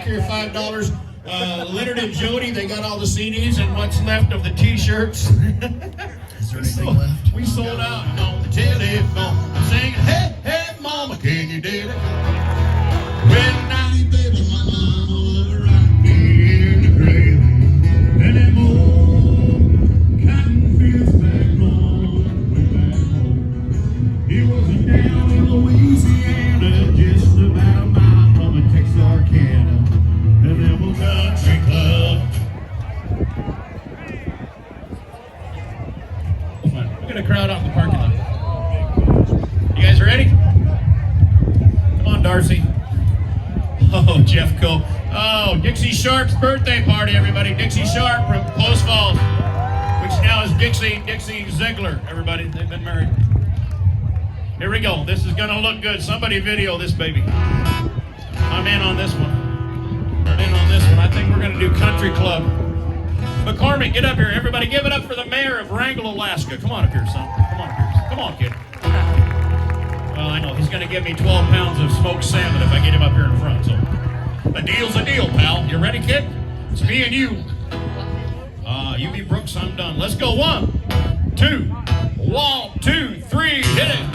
here, $5. Leonard and Jody, they got all the CDs and what's left of the T-shirts. Is there anything left? We sold out on the telephone, singing, hey, hey, mama, can you do it? When I baby, my mama was right in the grave, and them old cotton fields back home, way back home. He was down in Louisiana, just about a mile from Texarkana, and them old country club. We got a crowd out in the parking lot. You guys ready? Come on, Darcy. Oh, Jeff Coe. Oh, Dixie Sharp's birthday party, everybody. Dixie Sharp from Close Falls, which now is Dixie Ziegler, everybody. They've been married. Here we go. This is going to look good. Somebody video this baby. I'm in on this one. I'm in on this one. I think we're going to do Country Club. McCormick, get up here. Everybody give it up for the mayor of Wrangell, Alaska. Come on up here, son. Come on up here. Come on, kid. Well, I know. He's going to give me 12 pounds of smoked salmon if I get him up here in front. So, a deal's a deal, pal. You ready, kid? It's me and you. You be Brooks, I'm done. Let's go. 1, 2. 1, 2, 3. Hit it.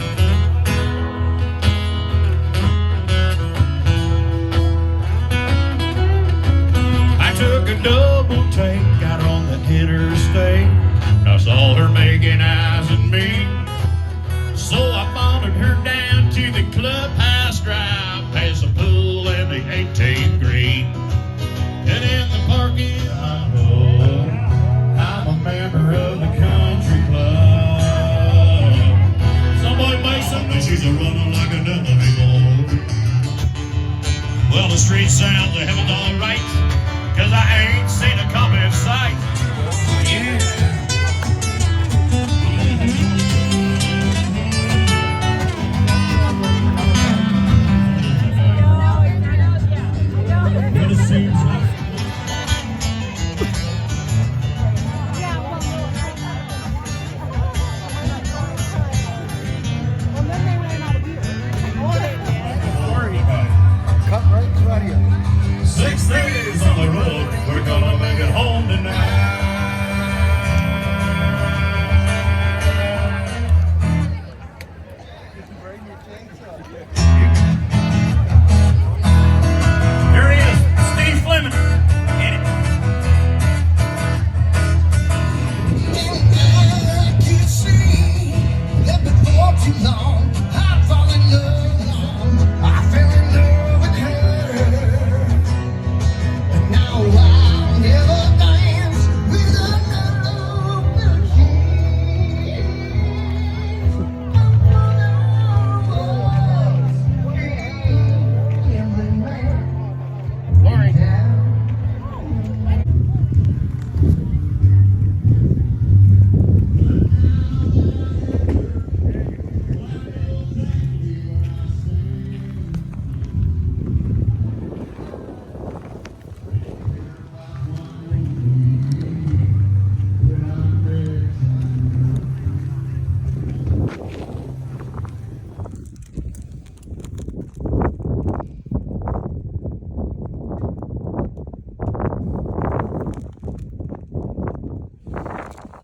I took a double take out on the interstate. I saw her making eyes at me. So I followed her down to the clubhouse drive, past the pool and the 18th green. And in the parking lot, I'm a member of the country club. Somebody make some noise. She's a running like a dynamo. Well, the street sounds of heaven's all right, 'cause I ain't seen a cop in sight.